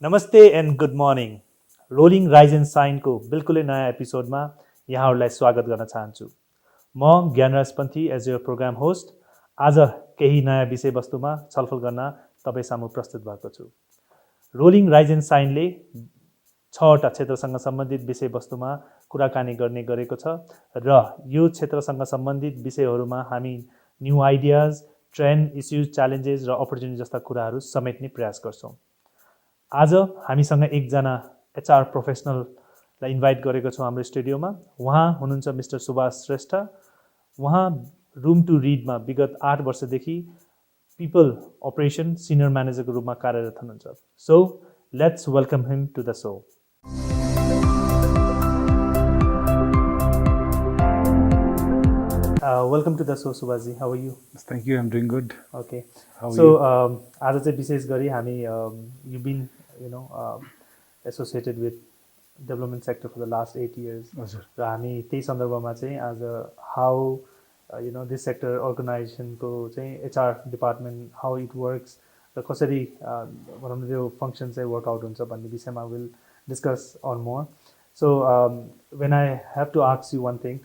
नमस्ते and good morning rolling rise and साइनको बिल्कुलै नयाँ एपिसोडमा यहाँहरूलाई स्वागत गर्न चाहन्छु। म Gyanraj Panthi as your program host आज केही नयाँ विषयवस्तुमा छलफल गर्न तपाईँ सामु प्रस्तुत भएको छु। रोलिङ राइज एन्ड साइनले 6वटा क्षेत्रसँग सम्बन्धित विषयवस्तुमा कुराकानी गर्ने गरेको छ र यो क्षेत्रसँग सम्बन्धित विषयहरूमा हामी new ideas, trend, issues, challenges र अपर्च्युनिटी जस्ता कुराहरू समेट्ने प्रयास गर्छौँ। आज हामीसँग एकजना एचआर प्रोफेसनललाई इन्भाइट गरेको छौँ हाम्रो स्टुडियोमा। उहाँ हुनुहुन्छ मिस्टर सुभाष श्रेष्ठ। उहाँ रुम टु रिडमा विगत 8 वर्षदेखि पिपल अपरेसन सिनियर म्यानेजरको रूपमा कार्यरत हुनुहुन्छ। So let's welcome him to the so. Welcome to the so Subhashji, how are you? Thank you, I'm doing good. Okay, How are so you? आज चाहिँ विशेष गरी हामी you been associated with development sector for the last 8 years हजुर र हामी त्यही सन्दर्भमा चाहिँ आज हाउ दिस सेक्टर अर्गनाइजेसनको चाहिँ HR department how it works र कसरी भनौँ न त्यो फङ्सन चाहिँ वर्कआउट हुन्छ भन्ने विषयमा will discuss on more. So when I have to ask you one thing,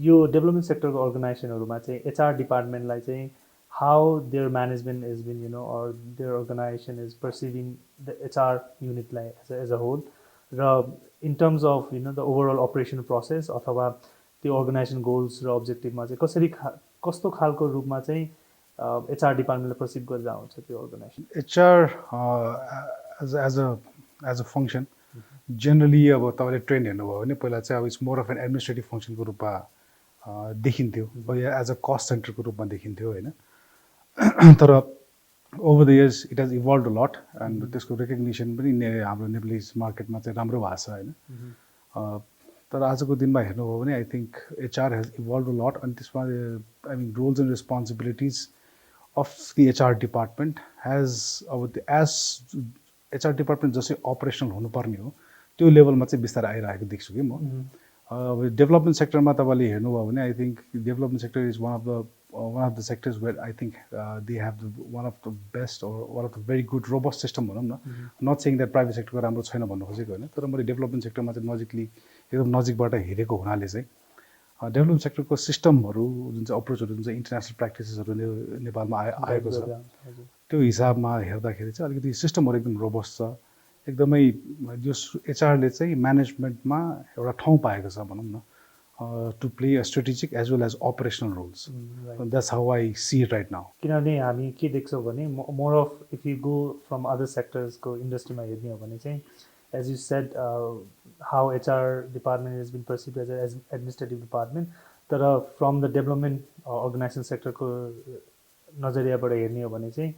यो डेभलपमेन्ट सेक्टरको अर्गनाइजेसनहरूमा चाहिँ एचआर डिपार्टमेन्टलाई चाहिँ how their management has been, or their organization is perceiving the HR unit like as a whole, in terms of the overall operational process अथवा त्यो organization goals र objective मा चाहिँ कसरी कस्तो खालको रूपमा चाहिँ HR डिपार्टमेन्टले पर्सिभ गरेर हुन्छ त्यो organisation. HR as a function generally अब तपाईँले ट्रेन्ड हेर्नुभयो भने पहिला चाहिँ अब it's more of an administrative फङ्सनको रूपमा देखिन्थ्यो, एज अ कस्ट सेन्टरको रूपमा देखिन्थ्यो होइन। तर over the years it has evolve a lot and त्यसको रेकग्निसन पनि हाम्रो नेप्लिज मार्केटमा चाहिँ राम्रो भएको छ होइन। तर आजको दिनमा हेर्नुभयो भने I think HR has evolve a lot अनि त्यसमा I mean roles and responsibilities of the HR department has अब एज एचआर डिपार्टमेन्ट जसै अपरेसनल हुनुपर्ने हो त्यो लेभलमा चाहिँ बिस्तारै आइरहेको देख्छु कि म। अब डेभलपमेन्ट सेक्टरमा तपाईँले हेर्नुभयो भने I think development sector is one of the sectors where I think they have one of the best or one of the very good robust system भनौँ न। नट सेइङ द्याट प्राइभेट सेक्टरको राम्रो छैन भन्नु खोजेको होइन, तर मैले डेभलपमेन्ट सेक्टरमा चाहिँ एकदम नजिकबाट हेरेको हुनाले चाहिँ डेभलपमेन्ट सेक्टरको सिस्टमहरू जुन चाहिँ अप्रोचहरू जुन चाहिँ इन्टरनेसनल प्र्याक्टिसेसहरू नेपालमा आएको छ त्यो हिसाबमा हेर्दाखेरि चाहिँ अलिकति सिस्टमहरू एकदम रोबस्ट छ। एकदमै यो एचआरले चाहिँ म्यानेजमेन्टमा एउटा ठाउँ पाएको छ भनौँ न, to play a strategic as well as operational roles. That's how I see it right now. किनभने हामी के देख्छौँ भने more of if you go from other सेक्टर्सको इन्डस्ट्रीमा हेर्ने हो भने चाहिँ as you said how HR department has been perceive as administrative department, तर फ्रम द डेभलपमेन्ट अर्गनाइजेसन सेक्टरको नजरियाबाट हेर्ने हो भने चाहिँ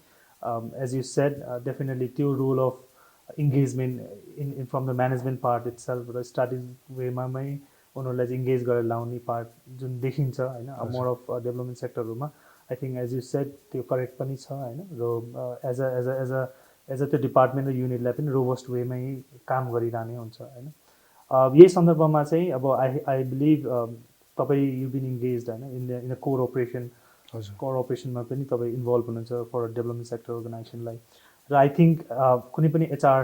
एज यु सेड डेफिनेटली त्यो role of engagement in from the management part itself र स्ट्राटेजिक वेमा उनीहरूलाई चाहिँ इङ्गेज गरेर लाउने पार्ट जुन देखिन्छ होइन मोर अफ डेभलपमेन्ट सेक्टरहरूमा। I think as you said त्यो करेक्ट पनि छ होइन, र एज अ त्यो डिपार्टमेन्ट र युनिटलाई पनि रोबस्ट वेमै काम गरिरहने हुन्छ होइन। यही सन्दर्भमा चाहिँ अब आई बिलिभ तपाईँ यु बिन इङ्गेज होइन इन द कोर अपरेसनमा पनि तपाईँ इन्भल्भ हुनुहुन्छ फर डेभलपमेन्ट सेक्टर अर्गनाइजेसनलाई। र आई थिङ्क कुनै पनि एचआर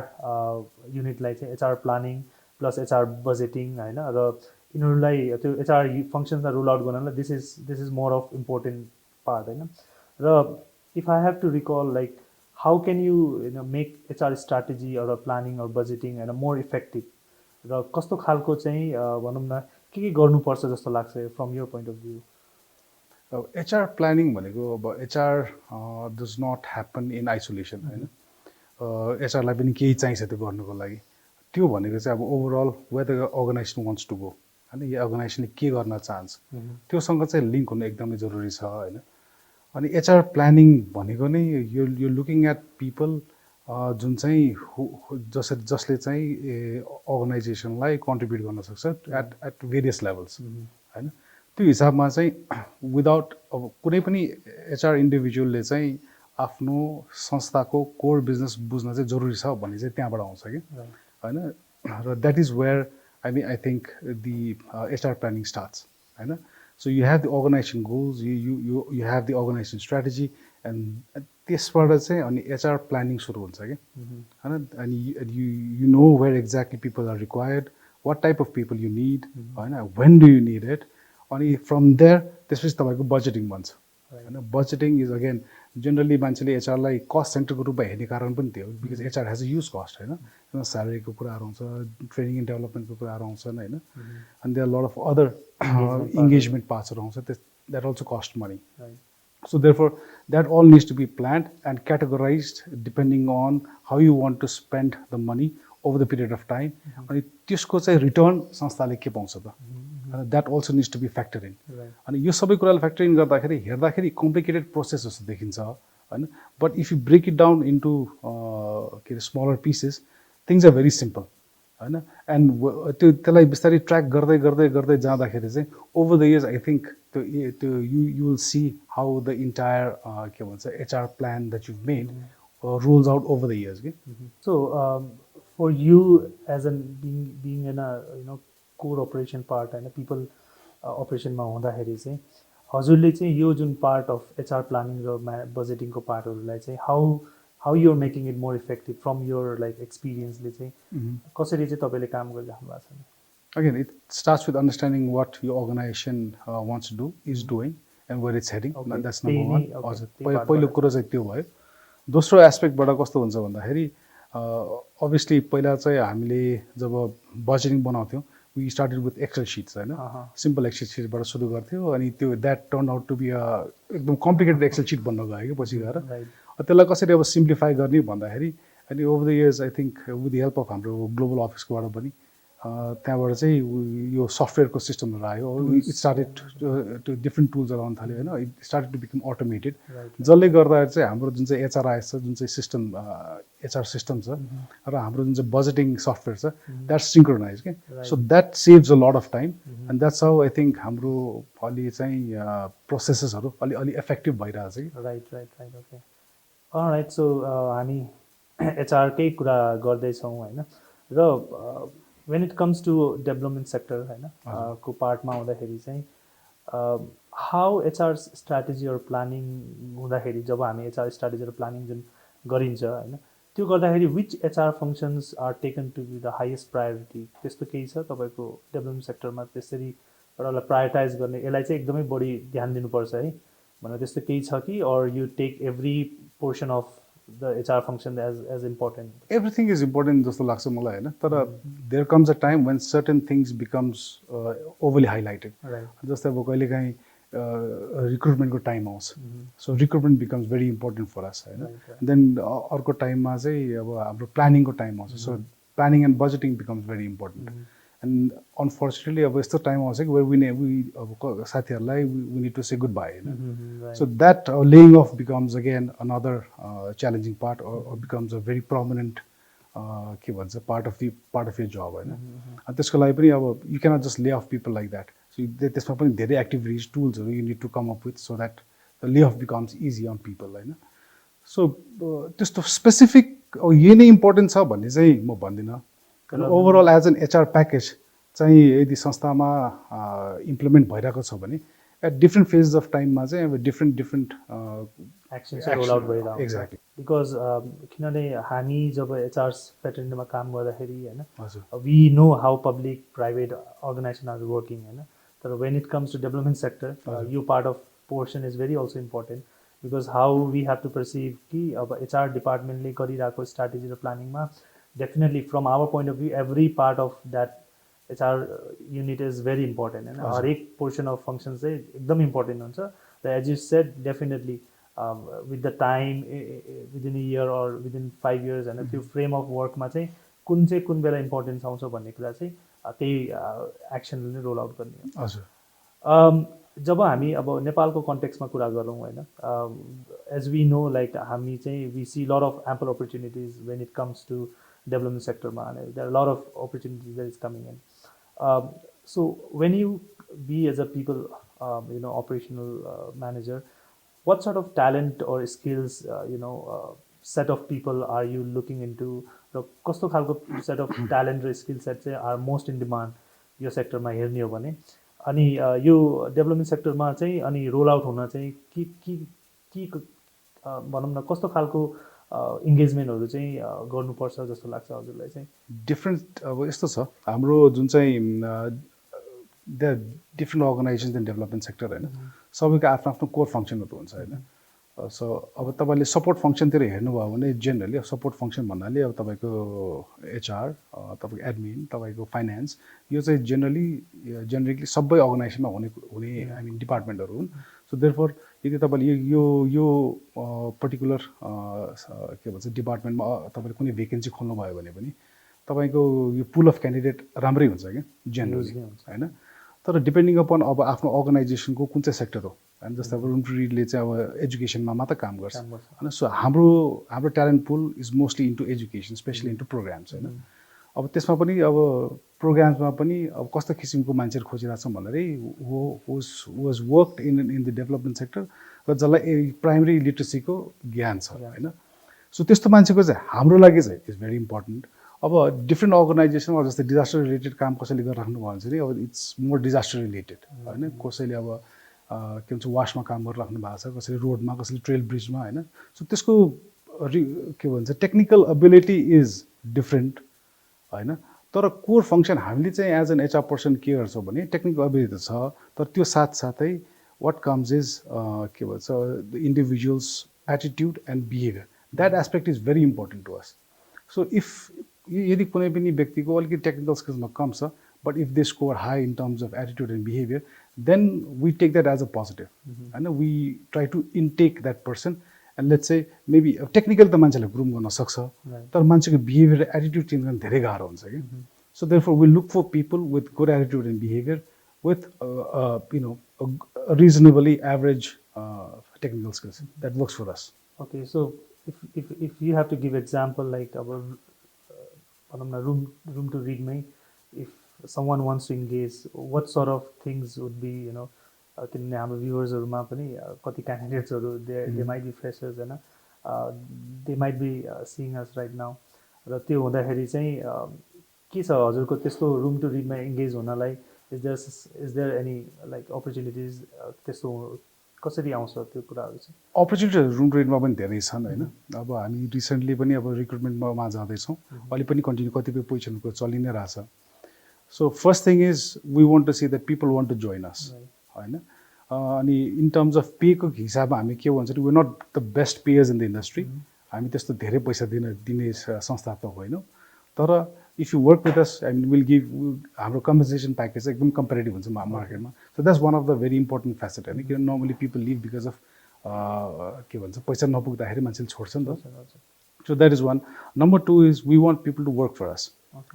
युनिटलाई चाहिँ HR planning plus HR budgeting होइन र यिनीहरूलाई त्यो एचआर फङ्सन्सलाई रोल आउट गर्नलाई this is more of important part होइन। र if I have to recall like how can you make HR strategy or planning or budgeting होइन मोर इफेक्टिभ, र कस्तो खालको चाहिँ भनौँ न के गर्नुपर्छ जस्तो लाग्छ from your point of view? अब एचआर प्लानिङ भनेको अब HR does not happen in isolation होइन। एचआरलाई पनि केही चाहिन्छ त्यो गर्नुको लागि। त्यो भनेको चाहिँ अब overall where the organization wants to go होइन, यो अर्गनाइजेसनले के गर्न चाहन्छ त्योसँग चाहिँ लिङ्क हुनु एकदमै जरुरी छ होइन। अनि एचआर प्लानिङ भनेको नै यो लुकिङ एट पिपल जुन चाहिँ जसले चाहिँ अर्गनाइजेसनलाई कन्ट्रिब्युट गर्न सक्छ एट भेरियस लेभल्स होइन। त्यो हिसाबमा चाहिँ विदाउट अब कुनै पनि एचआर इन्डिभिजुअलले चाहिँ आफ्नो संस्थाको कोर बिजनेस बुझ्न चाहिँ जरुरी छ भन्ने चाहिँ त्यहाँबाट आउँछ कि होइन। र that is where I think the HR planning starts. So you have the organization goals, you have the organization strategy, and त्यसबाट चाहिँ अनि एचआर प्लानिङ सुरु हुन्छ कि हैन अनि you know where exactly people are required what type of people you need हैन when do you need it अनि फ्रम देयर त्यसपछि तपाईँको बजेटिङ भन्छ हैन बजेटिङ इज अगेन जेनरली मान्छेले एचआरलाई कस्ट सेन्टरको रूपमा हेर्ने कारण पनि त्यो because HR has a use cost होइन स्यालेरीको कुराहरू आउँछ ट्रेनिङ एन्ड डेभलपमेन्टको कुराहरू आउँछन् होइन अनि there lot of other engagement पार्ट्सहरू आउँछ that also cost money So therefore, that all needs to be planned and categorized depending on how you want to spend the money over the period of time. अनि त्यसको चाहिँ return संस्थाले के पाउँछ त that also needs to be factor in अनि यो सबै कुरालाई फ्याक्टर इन गर्दाखेरि हेर्दाखेरि कम्प्लिकेटेड प्रोसेस जस्तो देखिन्छ होइन but if you break it down into के अरे smaller pieces things are very simple होइन एन्ड त्यसलाई बिस्तारै ट्र्याक गर्दै गर्दै गर्दै जाँदाखेरि चाहिँ over the years I think त्यो you will see how the entire के भन्छ HR plan that you made rolls out over the years कि so for you as an being in a core operation part होइन people अपरेसनमा हुँदाखेरि चाहिँ हजुरले चाहिँ यो जुन पार्ट अफ एचआर प्लानिङ र बजेटिङको पार्टहरूलाई चाहिँ how you're making it more effective from your like एक्सपिरियन्सले चाहिँ कसरी चाहिँ तपाईँले काम गरिराख्नु भएको छ Again, it starts with understanding what your organization wants to do, is doing, and where it's heading. Okay. That's number one. पहिलो कुरो चाहिँ त्यो भयो दोस्रो एस्पेक्टबाट कस्तो हुन्छ भन्दाखेरि अभियसली पहिला चाहिँ हामीले जब बजेटिङ बनाउँथ्यौँ we started with Excel sheets होइन सिम्पल एक्सेल सिटबाट सुरु गर्थ्यौँ अनि त्यो that turn out to be एकदम कम्प्लिकेटेड एक्सेल सिट बन्न गयो कि पछि गएर त्यसलाई कसरी अब सिम्प्लिफाई गर्ने भन्दाखेरि अनि over the years I think with the help of हाम्रो ग्लोबल अफिसकोबाट पनि त्यहाँबाट चाहिँ यो सफ्टवेयरको सिस्टमहरू आयो इट स्टार्टेड टु डिफ्रेन्ट टुल्सहरू आउनु थाल्यो होइन it started to become automated जसले गर्दाखेरि चाहिँ हाम्रो जुन चाहिँ एचआरआइएस छ जुन चाहिँ सिस्टम एचआर सिस्टम छ र हाम्रो जुन चाहिँ बजेटिङ सफ्टवेयर छ द्याट सिङ्क्रोनाइज के so that saves a lot of time and that's how I think हाम्रो अलि चाहिँ प्रोसेसेसहरू अलि इफेक्टिभ भइरहेछ कि राइट ओके राइट सो हामी एचआरकै कुरा गर्दैछौँ होइन र when it comes to development sector होइन को पार्टमा हुँदाखेरि चाहिँ how HR strategy or planning हुँदाखेरि जब हामी HR strategy or planning जुन गरिन्छ होइन त्यो गर्दाखेरि which HR functions are taken to be the highest priority त्यस्तो केही छ तपाईँको डेभलपमेन्ट सेक्टरमा त्यसरी एउटालाई प्रायोरिटाइज गर्ने यसलाई चाहिँ एकदमै बढी ध्यान दिनुपर्छ है भनेर त्यस्तो केही छ कि or you take every portion of the HR function as important? Everything is important जस्तो लाग्छ मलाई होइन तर there comes a time when certain things becomes overly highlighted. जस्तै अब कहिलेकाहीँ रिक्रुटमेन्टको टाइम आउँछ so recruitment becomes very important for us होइन देन अर्को टाइममा चाहिँ अब हाम्रो प्लानिङको टाइम आउँछ so planning and budgeting becomes very important and unfortunately अब यस्तो टाइम आउँछ कि वी अब साथीहरूलाई we need to say goodbye होइन so that laying off becomes again another challenging part becomes a very prominent के भन्छ पार्ट अफ यर जब होइन अनि त्यसको लागि पनि अब you cannot just lay off people like that so त्यसमा पनि धेरै एक्टिभिटिज टुल्सहरू you need to come up with so that the lay off becomes easy on people होइन सो त्यस्तो स्पेसिफिक यही नै इम्पोर्टेन्ट छ भन्ने चाहिँ म भन्दिनँ overall as an HR package चाहिँ यदि संस्थामा इम्प्लिमेन्ट भइरहेको छ भने एट डिफ्रेन्ट फेजेस अफ टाइममा चाहिँ अब डिफ्रेन्ट एक्सन्स रोल आउट भइरहेको एक्ज्याक्टली बिकज किनभने हामी जब एचआर प्याटर्नमा काम गर्दाखेरि होइन we know how public private organization are working होइन तर when it comes to development sector यो part of portion is very also important because how we have to perceive कि अब एचआर डिपार्टमेन्टले गरिरहेको स्ट्राटेजी र प्लानिङमा definitely from our point of view every part of that HR unit is very important होइन हरेक portion of function चाहिँ एकदम इम्पोर्टेन्ट हुन्छ र as you said definitely with the time within a year or within 5 years होइन त्यो frame of वर्कमा चाहिँ कुन बेला इम्पोर्टेन्स आउँछ भन्ने कुरा चाहिँ त्यही एक्सनले नै रोल आउट गर्ने हजुर जब हामी अब नेपालको कन्टेक्समा कुरा गरौँ होइन एज वी नो लाइक हामी चाहिँ we see lot of ample opportunities when it comes to development सेक्टरमा there are lot of opportunities that is coming in so when you be as a people operational manager, what sort of talent or skills set of people are you looking into? र कस्तो खालको set of talent र skill set चाहिँ are most in demand यो सेक्टरमा हेर्ने हो भने अनि यो डेभलपमेन्ट सेक्टरमा चाहिँ अनि रोल आउट हुन चाहिँ भनौँ न कस्तो खालको इङ्गेजमेन्टहरू चाहिँ गर्नुपर्छ जस्तो लाग्छ हजुरलाई चाहिँ? डिफ्रेन्ट अब यस्तो छ हाम्रो जुन चाहिँ the different organisations in development sector होइन, सबैको आफ्नो आफ्नो कोर फङ्सनहरू हुन्छ होइन। सो अब तपाईँले सपोर्ट फङ्सनतिर हेर्नुभयो भने जेनरली अब सपोर्ट फङ्सन भन्नाले अब तपाईँको एचआर, तपाईँको एडमिन, तपाईँको फाइनेन्स, यो चाहिँ जेनरली सबै अर्गनाइजेसनमा हुने आई मिन डिपार्टमेन्टहरू हुन्। सो देयरफोर यदि तपाईँले यो पर्टिकुलर के भन्छ डिपार्टमेन्टमा तपाईँले कुनै भेकेन्सी खोल्नुभयो भने पनि तपाईँको यो पुल अफ क्यान्डिडेट राम्रै हुन्छ क्या जेनरली होइन। तर डिपेन्डिङ अपन अब आफ्नो अर्गनाइजेसनको कुन चाहिँ सेक्टर हो होइन, जस्तै अब रुम टु रिडले चाहिँ अब एजुकेसनमा मात्र काम गर्छ होइन। सो हाम्रो talent pool is mostly into education, especially into programmes होइन। अब त्यसमा पनि अब प्रोग्राम्समा पनि अब कस्तो किसिमको मान्छेहरू खोजिरहेको छौँ भन्दाखेरि was worked in the development sector र जसलाई प्राइमेरी लिट्रेसीको ज्ञान छ होइन। सो त्यस्तो मान्छेको चाहिँ हाम्रो लागि चाहिँ इज भेरी इम्पोर्टेन्ट। अब डिफ्रेन्ट अर्गनाइजेसनमा जस्तै डिजास्टर रिलेटेड काम कसैले गरिराख्नु भयो भने चाहिँ अब इट्स मोर डिजास्टर रिलेटेड होइन। कसैले अब के भन्छ वासमा काम गरिराख्नु भएको छ, कसैले रोडमा, कसैले ट्रेल ब्रिजमा होइन। सो त्यसको के भन्छ टेक्निकल एबिलिटी इज डिफ्रेन्ट होइन। तर कोर फङ्सन हामीले चाहिँ एज एन एचआर पर्सन के गर्छौँ भने टेक्निकल एबिलिटी त छ, तर त्यो साथसाथै वाट कम्स इज के भन्छ the individuals attitude and behaviour, that aspect is very important to us. So if यदि कुनै पनि व्यक्तिको अलिकति टेक्निकल स्किल्समा कम छ, but if they score high in terms of attitude and behaviour, then we take that as a positive होइन। We try to intake that person and let's say maybe technical त मान्छेले ग्रुम गर्न सक्छ, तर मान्छेको बिहेभियर एटिट्युड चेन्ज गर्न धेरै गाह्रो हुन्छ कि। So therefore we look for people with good attitude and behaviour with you know reasonably average technical skills, that works for us. Okay, so if you have to give example like our भनौँ न room to read मै if someone wants to engage, what sort of things would be you know किनभने हाम्रो भ्युवर्सहरूमा पनि कति क्यान्डिडेट्सहरू they might be freshers होइन, they might be seeing us right now, र त्यो हुँदाखेरि चाहिँ के छ हजुरको त्यस्तो रुम टु रिडमा इङ्गेज हुनलाई? Is there any like opportunities? त्यस्तो कसरी आउँछ त्यो कुराहरू चाहिँ? अपर्च्युनिटिहरू रुम टु रिडमा पनि धेरै छन् होइन। अब हामी रिसेन्टली पनि अब रिक्रुटमेन्टमा जाँदैछौँ, अहिले पनि कन्टिन्यू कतिपय पोजिसनको चलि नै रहेछ। So first thing is we want to see that people want to join us होइन। अनि इन टर्म्स अफ पेको हिसाबमा हामी के भन्छ we not the best payers in the industry, हामी त्यस्तो धेरै पैसा दिने संस्था त होइनौँ। तर if you work with us I mean will give हाम्रो कम्पेन्सेसन प्याकेज एकदम कम्पेरेटिभ हुन्छ मार्केटमा। So that's one of the very important facet होइन, किन normally people leave because of के भन्छ पैसा नपुग्दाखेरि मान्छेले छोड्छ नि त। So that is one. Number two is we want people to work for us,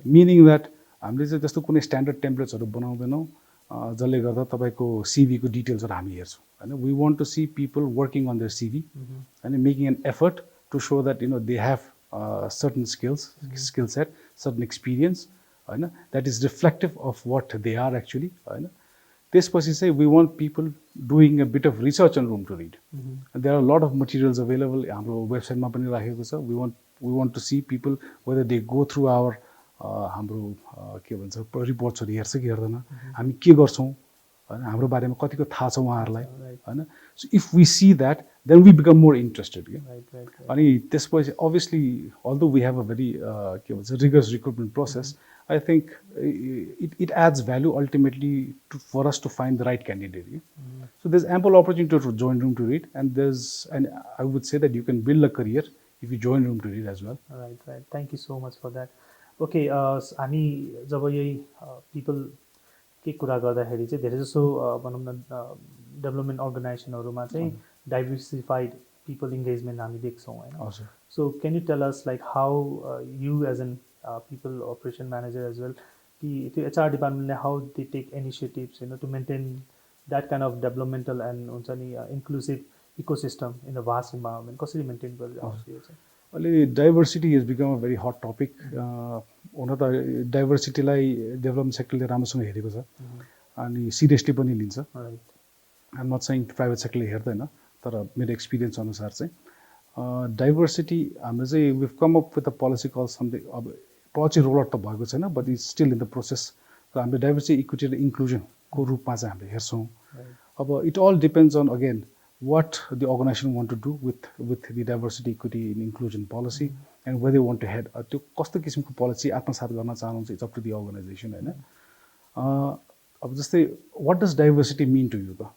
meaning that हामीले चाहिँ जस्तो कुनै स्ट्यान्डर्ड टेम्प्लेट्सहरू बनाउँदैनौँ जसले गर्दा तपाईँको सिभीको डिटेल्सहरू हामी हेर्छौँ होइन। We want to see people working on their CV होइन, making an effort to so that you know they have certain skill set, certain experience होइन, that is reflective of what they are actually होइन। त्यसपछि चाहिँ we want people doing a bit of research on Room to Read. There are lot of materials available हाम्रो वेबसाइटमा पनि राखेको छ। We want to see people whether they go through our हाम्रो के भन्छ रिपोर्ट्सहरू हेर्छ कि हेर्दैन, हामी के गर्छौँ होइन, हाम्रो बारेमा कतिको थाहा छ उहाँहरूलाई होइन। So if we see that then we become more interested क्या। अनि त्यसपछि obviously also we have a very के भन्छ rigorous recruitment process, I think it adds value ultimately for us to find the right candidate. So there is ample opportunity to join Room to Read and there is and I would say that you can build a career if you join Room to read as well. Right, thank you so much for that. Okay, हामी जब यही people के कुरा गर्दाखेरि चाहिँ धेरै जसो भनौँ न डेभलपमेन्ट अर्गनाइजेसनहरूमा चाहिँ डाइभर्सिफाइड पिपल इङ्गेजमेन्ट हामी देख्छौँ होइन। So can you tell us like how you as an people operation manager as well कि त्यो एचआर डिपार्टमेन्टले हाउ दे टेक इनिसिएटिभ्स होइन to maintain that kind of developmental and हुन्छ नि inclusive ecosystem in the vast environment कसरी maintain गरिरहेको यो चाहिँ? अहिले diversity is become a very hot topic. हुन त डाइभर्सिटीलाई डेभलपमेन्ट सेक्टरले राम्रोसँग हेरेको छ अनि सिरियसली पनि लिन्छ। आइम नट सेइङ प्राइभेट सेक्टरले हेर्दैन, तर मेरो एक्सपिरियन्स अनुसार चाहिँ डाइभर्सिटी हाम्रो चाहिँ we've come up with a policy call something, अब पछि रोल आउट त भएको छैन but is still in the process. र हामीले डाइभर्सिटी इक्विटी र इन्क्लुजनको रूपमा चाहिँ हामीले हेर्छौँ। अब it all depends on again what the organization want to do with the diversity, equity and inclusion policy and where they want to head. त्यो कस्तो किसिमको policy आत्मसात गर्न चाहनुहुन्छ, it's up to the organization हैन. अब जस्तै what does diversity mean to you त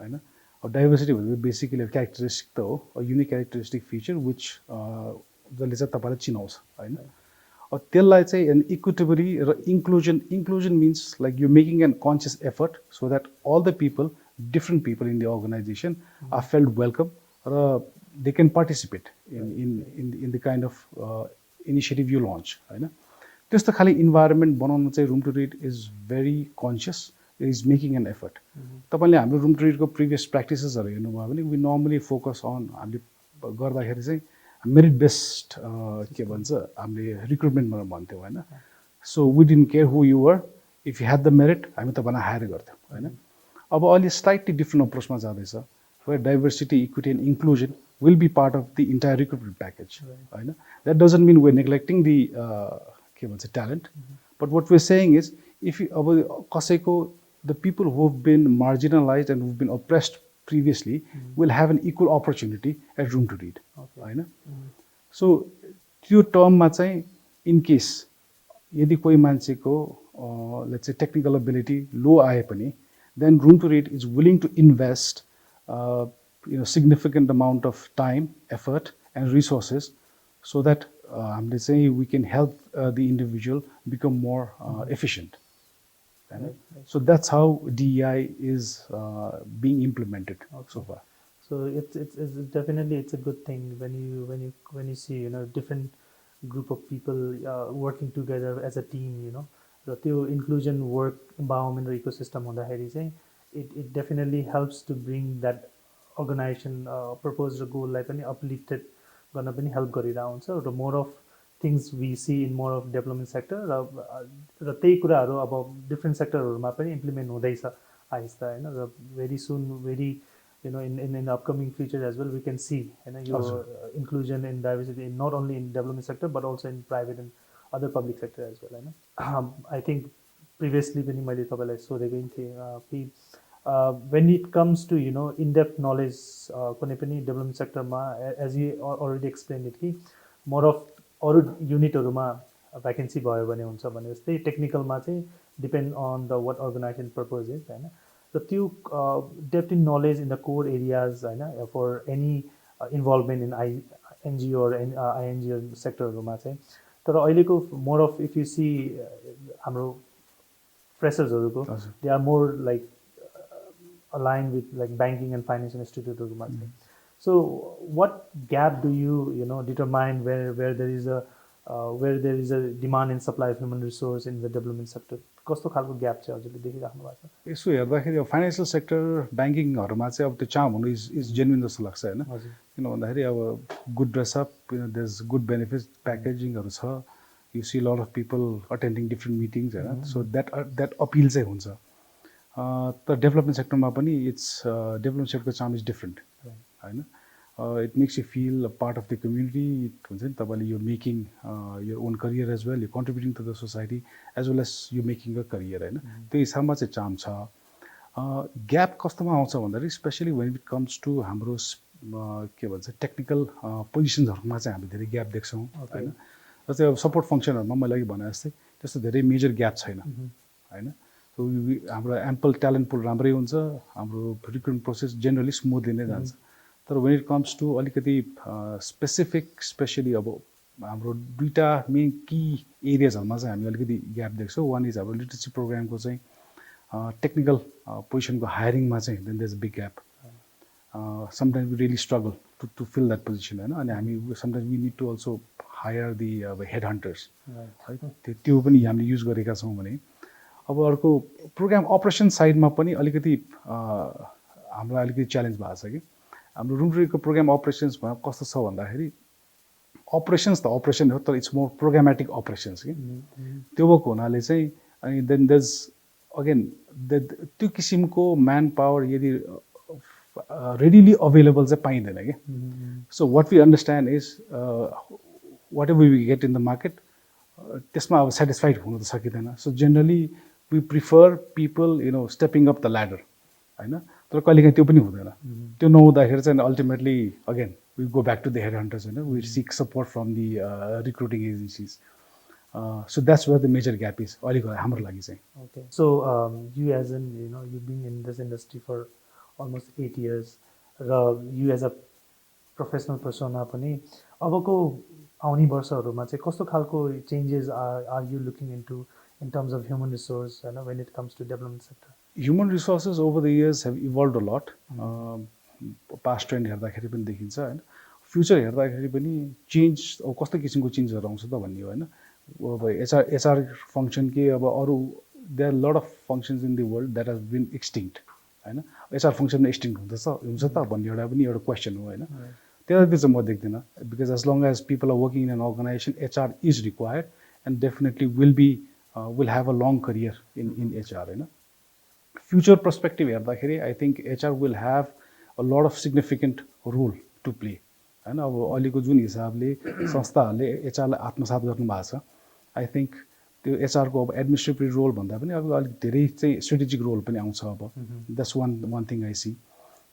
हैन. अब diversity भनेको basically a characteristic त हो, a unique characteristic feature which जसले चाहिँ तपाईलाई चिनाउँछ हैन. अब त्यसलाई चाहिँ an equitably र inclusion means like you're making a conscious effort so that all the people, different people in the organization are felt welcome or they can participate in the kind of initiative you launch हैन. त्यस्तो खाली environment बनाउन चाहिँ room to read is very conscious, is making an effort. तपाईले हाम्रो room to read को previous practices हरु हेर्नुभयो भने we normally focus on हामीले गर्दाखेरि चाहिँ merit based के भन्छ हामीले recruitment मा भन्थ्यौ हैन. So we didn't care who you were, if you had the merit हामी तपाईलाई हायर गर्थ्यौ हैन. अब अलि slightly different approach मा जाँदैछ where diversity, equity and inclusion will be part of the entire recruitment package हैन. That doesn't mean we're neglecting the के भन्छ talent, but what we're saying is if you अब कसैको the people who have been marginalized and who've been oppressed previously will have an equal opportunity at room to read हैन. So त्यो टर्ममा चाहिँ in case यदि कोही मान्छेको let's say technical ability low आए पनि then room to read is willing to invest significant amount of time, effort and resources so that हामीले चाहिँ we can help the individual become more efficient. So that's how DEI is being implemented so far. So it's definitely it's a good thing when you see different group of people working together as a team र त्यो inclusion work environment र ecosystem हुँदाखेरि चाहिँ it definitely helps to bring that organization purpose र goal लाई पनि uplifted गर्न पनि help गरिरहेको हुन्छ र more of things we see in more of development sector र त्यही कुराहरु अब different sectorहरुमा पनि implement हुँदैछ आइस्ता हैन र very soon very in the upcoming future as well we can see your inclusion and diversity in not only in development sector but also in private and other public sector as well I think previously पनि मैले तपाईलाई सोधेकै थिए when it comes to in-depth knowledge कुनै पनि development sector मा as you already explained it कि more of अरु युनिटहरुमा vacancy भयो भने हुन्छ भने जस्तै टेक्निकल मा चाहिँ depend on the what organization purpose is हैन र त्यो depth in knowledge in the core areas हैन for any involvement in NGO or INGO sectorहरुमा चाहिँ तर अहिलेको more of if you see हाम्रो freshers they are more like aligned with like banking and financial instituteहरुमा चाहिँ so what gap do you determine where there is a demand and supply of human resource in the development sector कस्तो खालको gap चाहिँ हजुरले देखिराख्नु भएको छ यसो हेर्दाखेरि फाइनान्शियल सेक्टर बैंकिङहरुमा चाहिँ अब त्यो चाम हुनु इज जेन्युइन जस्तो लाग्छ हैन किन भन्दाखेरि अब good dress up there is good benefit प्याकेजिङहरु छ you see a lot of people attending different meetings so that appeal चाहिँ हुन्छ तर डेभलपमेन्ट सेक्टरमा पनि इट्स डेभलपमेन्ट सेक्टरको चार्म इज डिफरेन्ट हैन it makes you feel a part of the community हुन्छ नि तपाईले you're making your own career as well, you're contributing to the society as well as you're making a career हैन त्यो हिसाबमा चाहिँ charm छ gap कस्तोमा आउँछ भन्दाखेरि specially when it comes to हाम्रो के भन्छ टेक्निकल पोजिसन्सहरुमा चाहिँ हामी धेरै ग्याप देख्छौं हैन जस्तै अब सपोर्ट फंक्सनहरुमा मैले अघि भने जस्तै त्यस्तो धेरै मेजर ग्याप छैन हैन सो हाम्रो एम्पल ट्यालेन्ट पुल राम्रै हुन्छ हाम्रो रिक्रुटमेन्ट प्रोसेस जेनरली स्मुथली नै जान्छ तर when it comes to अलिकति स्पेसिफिक स्पेशली अब हाम्रो दुईटा मेन की एरियाजहरुमा चाहिँ हामी अलिकति ग्याप देख्छौं one इज हाम्रो लिटरेसी प्रोग्रामको चाहिँ टेक्निकल पोजिसनको हायरिङमा चाहिँ then there is a big gap sometimes we really struggle to fill that position हैन अनि हामी sometimes we need to also hire the head hunters है त्यो पनि हामीले युज गरेका छौं भने अब अर्को प्रोग्राम अपरेसन साइडमा पनि अलिकति हामीलाई अलिकति च्यालेन्ज भएको छ कि हाम्रो रुमको प्रोग्राम अपरेसन्स मा कस्तो छ भन्दाखेरि अपरेसन्स त अपरेसन हो तर इट्स मोर प्रोग्रामेटिक अपरेसन्स कि त्यो भएको हुनाले चाहिँ अनि देन देयर इज अगेन त्यो किसिमको म्यान पावर यदि readily available चाहिँ पाइदैन के so what we understand is whatever we get in the market त्यसमा अब satisfied हुन त सकिदैन so generally we prefer people stepping up the ladder हैन तर कहिलेकाहीँ त्यो पनि हुँदैन त्यो नहुँदाखेरि चाहिँ ultimately again we go back to the head hunters होइन we seek support from the recruiting agencies so that's where the major gap is अहिलेको हाम्रो लागि चाहिँ Okay. So you as in you've been in this industry for almost 8 years. You as a professional persona पनि अबको आउने वर्षहरूमा चाहिँ कस्तो खालको changes are you looking into in terms of human resource when it comes to development sector? Human resources over the years have evolved a lot. Past trend हेर्दाखेरि पनि देखिन्छ होइन फ्युचर हेर्दाखेरि पनि चेन्ज अब कस्तो किसिमको चेन्जहरू आउँछ त भन्ने हो होइन अब एचआर फङ्सन के अब अरू there lot of functions in the world that has been extinct होइन एचआर फङ्सन एक्सटिङ्क्ट हुन्छ त भन्ने एउटा क्वेसन हो होइन त्यतातिर चाहिँ म देख्दिनँ because as long as people are working in an organization HR is required and definitely will have a long career in HR होइन फ्युचर पर्सपेक्टिभ हेर्दाखेरि I think HR will have a lot of significant role to play होइन अब अहिलेको जुन हिसाबले संस्थाहरूले एचआरलाई आत्मसात गर्नुभएको छ आई थिङ्क त्यो एचआरको अब एडमिनिस्ट्रेटिभ रोल भन्दा पनि अब अलिक धेरै चाहिँ स्ट्रेटेजिक रोल पनि आउँछ अब that's one thing I see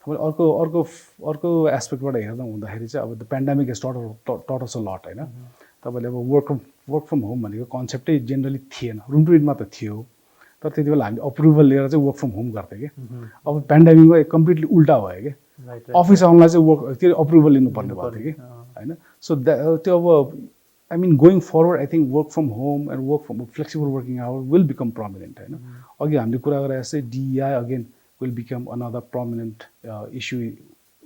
अर्को एस्पेक्टबाट हेर्दा हुँदाखेरि चाहिँ अब द पेन्डामिक इज टट अस अ लट होइन तपाईँले अब वर्क फ्रम होम भनेको कन्सेप्टै जेनरली थिएन रुम टु रिडमा त थियो तर त्यति बेला हामीले अप्रुभल लिएर चाहिँ वर्क फ्रम होम गर्थ्यो कि अब पेन्डामिकमा कम्प्लिटली उल्टा भयो कि अफिस आउनलाई चाहिँ त्यो अप्रुभल लिनुपर्ने भएको थियो कि होइन सो त्यो अब I mean going forward I think work from home and work from flexible working hour will become prominent होइन अघि हामीले कुरा गरेर जस्तै DI again will become another prominent issue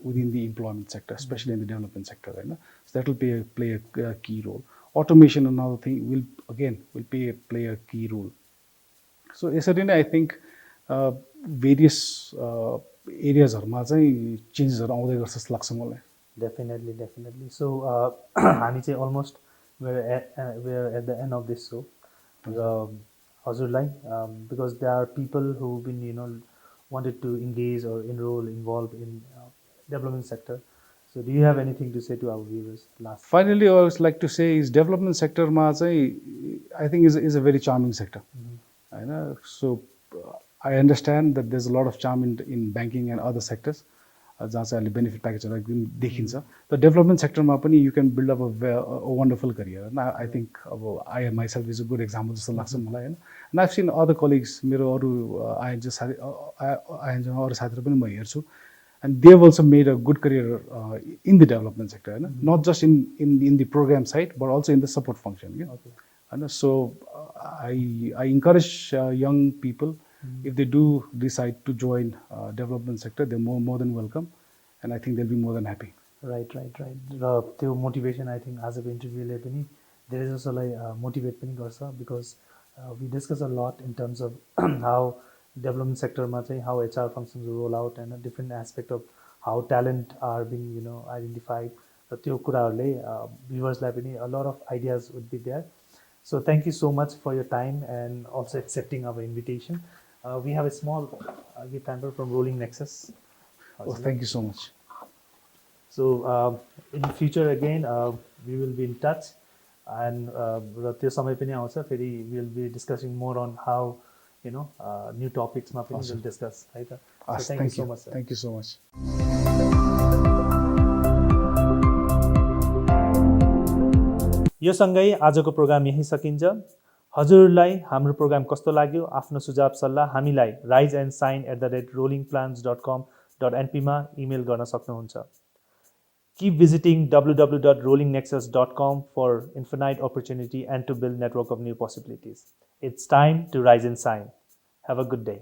within the employment sector specially in the development sector होइन so that will play a key role automation another thing will play a key role so यसरी नै I think various एरियाजहरूमा चाहिँ चेन्जेसहरू आउँदै गर्छ जस्तो लाग्छ मलाई definitely so हामी चाहिँ almost we're at the end of this show र हजुरलाई because there are people who've been wanted to engage or enroll involved in development sector. So do you have anything to say to our viewers last? Finally, I would like to say is development sector ma I think is a very charming sector. I know. So I understand that there's a lot of charm in banking and other sectors. जहाँ चाहिँ अहिले benefit प्याकेजहरू एकदम देखिन्छ तर development सेक्टरमा पनि you can build up a wonderful career होइन आई थिङ्क अब I myself is a good example जस्तो लाग्छ मलाई होइन and I've seen other colleagues मेरो अरू आइएनजीमा अरू साथीहरू पनि म हेर्छु and they have also made a good career in the development sector होइन not just in the program side but also in the support function क्या होइन so I encourage young people if they do decide to join development sector, they're more than welcome, and I think they'll be more than happy. Right. र त्यो motivation I think आजको इन्टरभ्यूले पनि धेरै जसोलाई motivate पनि गर्छ because we discuss a lot in terms of how development सेक्टरमा चाहिँ how HR functions roll out होइन different aspect of how talent are being identified र त्यो कुराहरूले भ्युवर्सलाई पनि a lot of ideas would be there so thank you so much for your time and also accepting our invitation we have a small gift hamper from Rolling Nexus. Oh, thank you so much. So in the future again, we will be in touch, and त्यो समय पनि आउँछ फेरि we will be discussing more on how new topics मा पनि we'll discuss, right? So thank you so much, sir. Thank you so much. यो सँगै आजको प्रोग्राम यही सकिन्छ हजुरलाई हाम्रो प्रोग्राम कस्तो लाग्यो आफ्नो सुझाव सल्लाह हामीलाई riseandsign@rollingplans.com.np मा इमेल गर्न सक्नुहुन्छ Keep visiting www.rollingnexus.com for infinite opportunity and to build network of new possibilities. It's time to rise and shine. Have a good day.